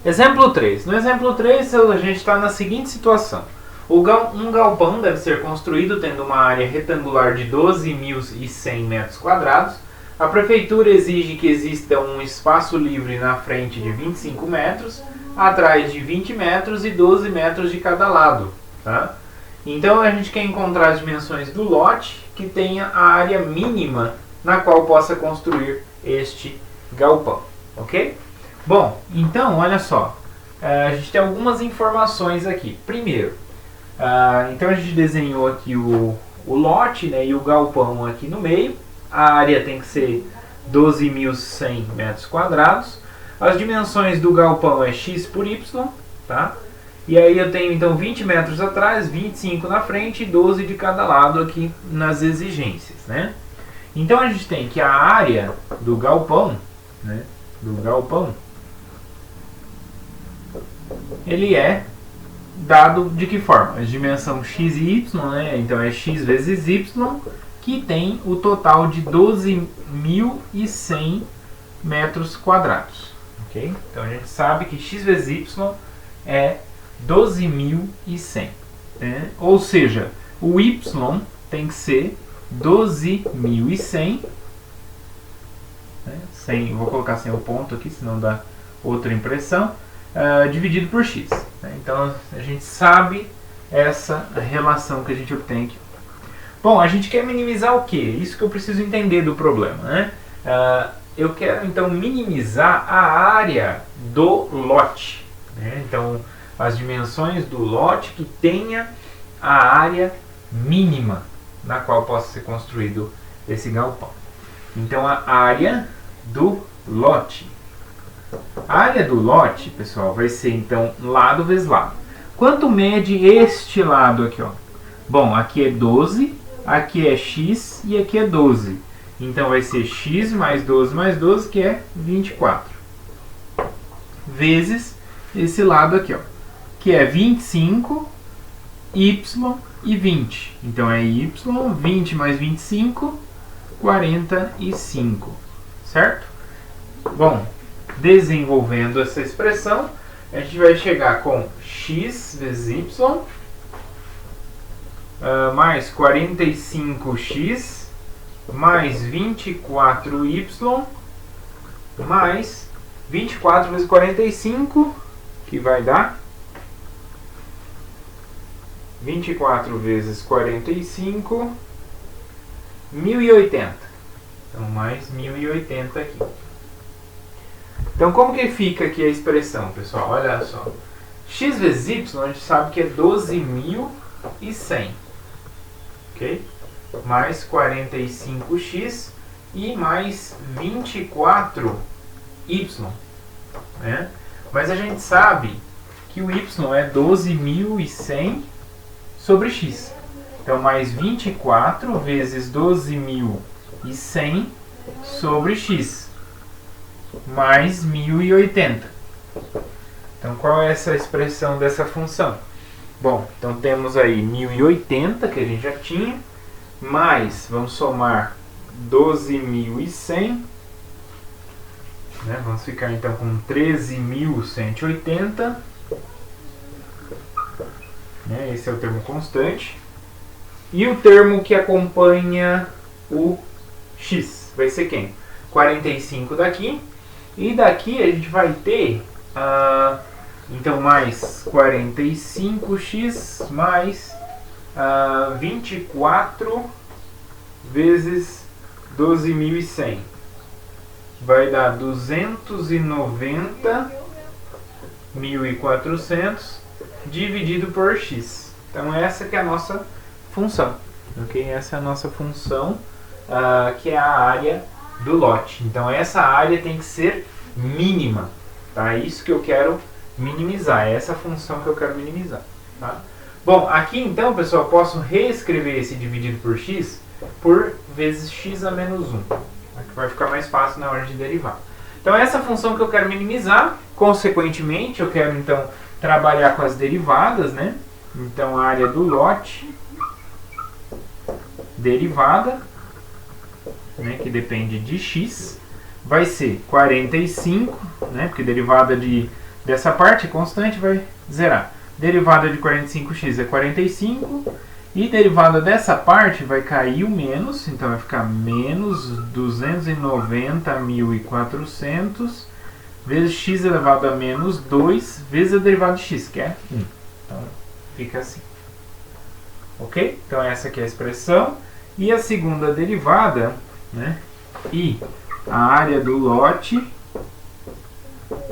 Exemplo 3. No exemplo 3, a gente está na seguinte situação. Um galpão deve ser construído tendo uma área retangular de 12.100 metros quadrados. A prefeitura exige que exista um espaço livre na frente de 25 metros, atrás de 20 metros e 12 metros de cada lado. Tá? Então a gente quer encontrar as dimensões do lote que tenha a área mínima na qual possa construir este galpão. Ok? Bom, então olha só. A gente tem algumas informações aqui. Primeiro, então a gente desenhou aqui o lote, né, e o galpão aqui no meio. A área tem que ser 12.100 metros quadrados. As dimensões do galpão é x por y, tá? E aí eu tenho então 20 metros atrás, 25 na frente e 12 de cada lado aqui nas exigências, né? Então a gente tem que a área do galpão, né, ele é dado de que forma? A dimensão x e y, né? Então é x vezes y, que tem o total de 12.100 metros quadrados. Okay? Então a gente sabe que x vezes y é 12.100. Né? Ou seja, o y tem que ser 12.100. Né? Vou colocar sem o ponto aqui, senão dá outra impressão. Dividido por x. Né? Então a gente sabe essa relação que a gente obtém aqui. Bom, a gente quer minimizar o quê? Isso que eu preciso entender do problema. Né? Eu quero então minimizar a área do lote. Né? Então as dimensões do lote que tenha a área mínima na qual possa ser construído esse galpão. Então a área do lote. A área do lote, pessoal, vai ser então lado vezes lado. Quanto mede este lado aqui? Ó? Bom, aqui é 12, aqui é x e aqui é 12. Então vai ser x mais 12, que é 24. Vezes esse lado aqui, ó, que é 25, y e 20. Então é y, 20 mais 25, 45. Certo? Bom, desenvolvendo essa expressão, a gente vai chegar com x vezes y mais 45x mais 24y mais 24 vezes 45, que vai dar 24 vezes 45, 1080. Então mais 1080 aqui. Então, como que fica aqui a expressão, pessoal? Olha só. X vezes y, a gente sabe que é 12.100. Ok? Mais 45x e mais 24y. Né? Mas a gente sabe que o y é 12.100 sobre x. Então, mais 24 vezes 12.100 sobre x. Mais 1080. Então, qual é essa expressão dessa função? Bom, então temos aí 1080, que a gente já tinha, mais, vamos somar 12.100, né? Vamos ficar então com 13.180, né? Esse é o termo constante. E o termo que acompanha o x vai ser quem? 45 daqui. E daqui a gente vai ter, então, mais 45x mais 24 vezes 12.100. Vai dar 290.400 dividido por x. Então, essa que é a nossa função. Okay? Essa é a nossa função, que é a área do lote. Então essa área tem que ser mínima, tá? Isso que eu quero minimizar, é essa função que eu quero minimizar, tá? Bom, aqui então, pessoal, eu posso reescrever esse dividido por x por vezes x a menos 1, que vai ficar mais fácil na hora de derivar. Então essa função que eu quero minimizar, consequentemente eu quero então trabalhar com as derivadas, né? Então a área do lote derivada, né, que depende de x, vai ser 45, né, porque derivada de dessa parte constante vai zerar. Derivada de 45x é 45. E derivada dessa parte vai cair o menos. Então vai ficar menos 290.400 vezes x elevado a menos 2 vezes a derivada de x, que é 1. Então fica assim. Ok? Então essa aqui é a expressão. E a segunda derivada, né? E a área do lote,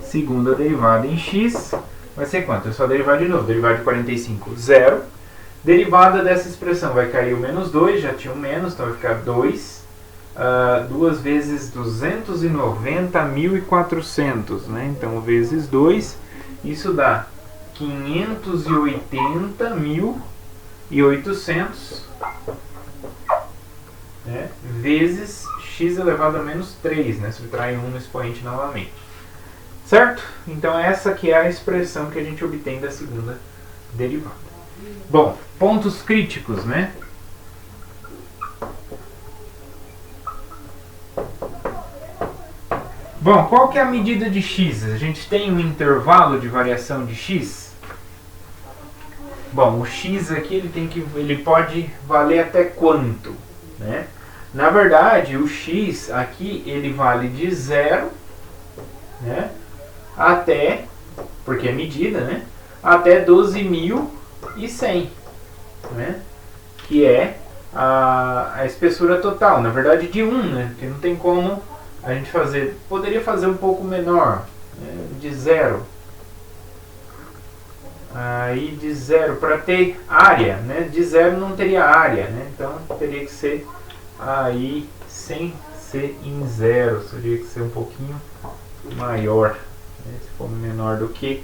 segunda derivada em x, vai ser quanto? É só derivar de novo. Derivada de 45, 0. Derivada dessa expressão vai cair o menos 2, já tinha um menos, então vai ficar 2. 2 vezes 290.400, né? Então vezes 2, isso dá 580.800, né? Vezes x elevado a menos 3, né? Subtrai 1 no expoente novamente. Certo? Então essa aqui é a expressão que a gente obtém da segunda derivada. Bom, pontos críticos, né? Bom, qual que é a medida de x? A gente tem um intervalo de variação de x? Bom, o x aqui ele pode valer até quanto, né? Na verdade, o x aqui ele vale de 0, né, até, porque é medida, né, até 12.100, né, que é a espessura total. Na verdade, de 1, né, porque não tem como a gente fazer, poderia fazer um pouco menor, né, de 0. Aí de 0 para ter área, né, de 0 não teria área, né, então teria que ser aí sem ser em 0, teria que ser um pouquinho maior, né, se for menor do que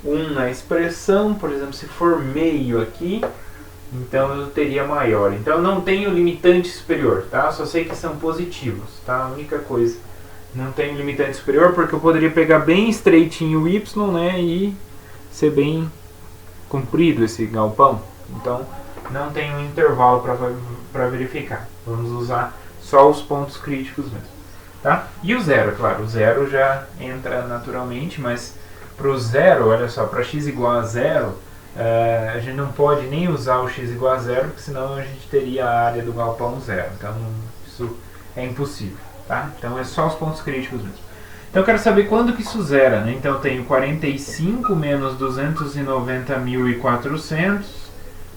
1 na expressão, por exemplo, se for meio aqui, então eu teria maior. Então eu não tenho limitante superior, tá? Só sei que são positivos, tá? A única coisa, não tenho limitante superior porque eu poderia pegar bem estreitinho o y, né, e ser bem comprido esse galpão. Então não tem um intervalo para verificar. Vamos usar só os pontos críticos mesmo, tá? E o zero, claro, o zero já entra naturalmente, mas para o zero, olha só, para x igual a zero, a gente não pode nem usar o x igual a zero, porque senão a gente teria a área do galpão zero. Então isso é impossível, tá? Então é só os pontos críticos mesmo. Então eu quero saber quando que isso zera, né? Então eu tenho 45 menos 290.400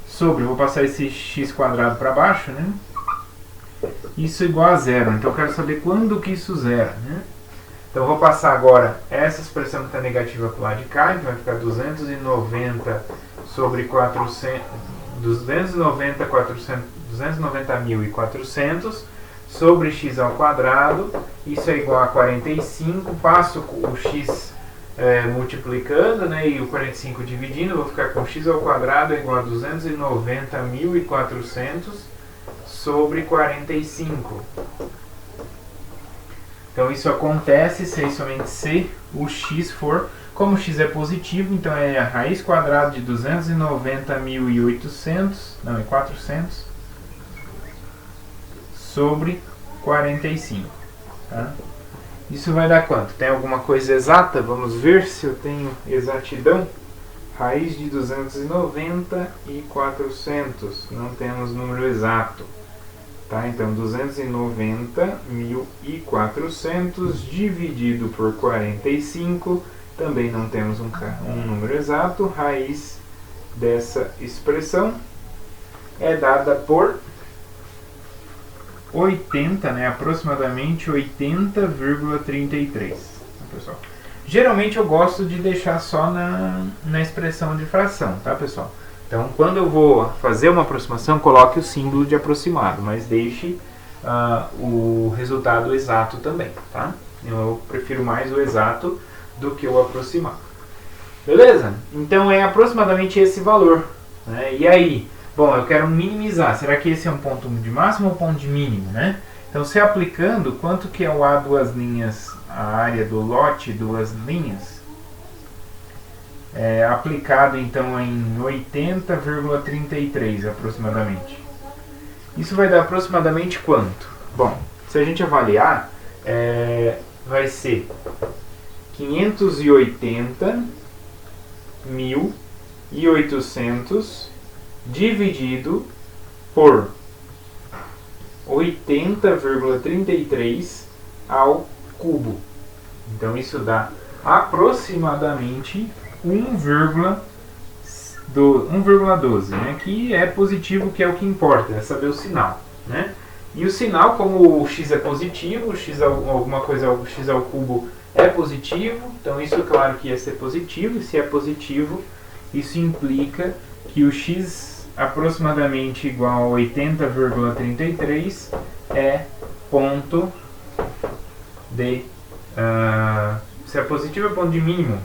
sobre, vou passar esse x quadrado para baixo, né? Isso igual a zero. Então eu quero saber quando que isso zera, né? Então eu vou passar agora essa expressão que está negativa para o lado de cá, então vai ficar 290 sobre 400, 290.400 sobre x ao quadrado, isso é igual a 45, passo o x multiplicando, né, e o 45 dividindo, vou ficar com x ao quadrado é igual a 290.400 sobre 45. Então isso acontece se somente se o x for, como o x é positivo, então é a raiz quadrada de 290.800, não, é 400, sobre 45. Tá? Isso vai dar quanto? Tem alguma coisa exata? Vamos ver se eu tenho exatidão. Raiz de 290 e 400. Não temos número exato. Tá? Então 290.400 dividido por 45. Também não temos um número exato. Raiz dessa expressão é dada por 80, né, aproximadamente 80,33. Pessoal, geralmente eu gosto de deixar só na expressão de fração, tá, pessoal? Então, quando eu vou fazer uma aproximação, coloque o símbolo de aproximado, mas deixe o resultado exato também, tá? Eu prefiro mais o exato do que o aproximado. Beleza? Então é aproximadamente esse valor, né? E aí? Bom, eu quero minimizar. Será que esse é um ponto de máximo ou um ponto de mínimo, né? Então, se aplicando, quanto que é o A duas linhas, a área do lote duas linhas? Aplicado, então, em 80,33 aproximadamente. Isso vai dar aproximadamente quanto? Bom, se a gente avaliar, vai ser 580.800 dividido por 80,33 ao cubo. Então isso dá aproximadamente 1,12, né? Que é positivo, que é o que importa, é saber o sinal, né? E o sinal, como o x é positivo, x alguma coisa, o x ao cubo é positivo, então isso é claro que ia ser positivo, e se é positivo, isso implica que o x aproximadamente igual a 80,33 é ponto de... se é positivo é ponto de mínimo.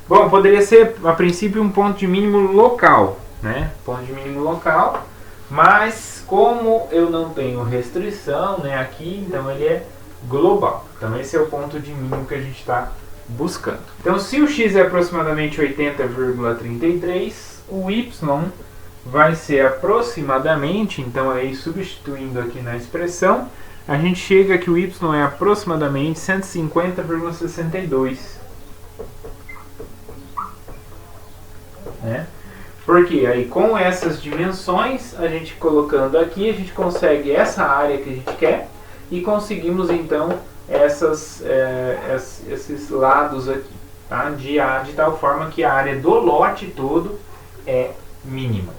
Bom, poderia ser a princípio um ponto de mínimo local, né? Ponto de mínimo local, mas como eu não tenho restrição, né, aqui, então ele é global. Então esse é o ponto de mínimo que a gente está buscando. Então se o x é aproximadamente 80,33, o y vai ser aproximadamente, então aí substituindo aqui na expressão, a gente chega que o y é aproximadamente 150,62. Né? Porque aí com essas dimensões, a gente colocando aqui, a gente consegue essa área que a gente quer e conseguimos então esses lados aqui, tá? De tal forma que a área do lote todo é mínima.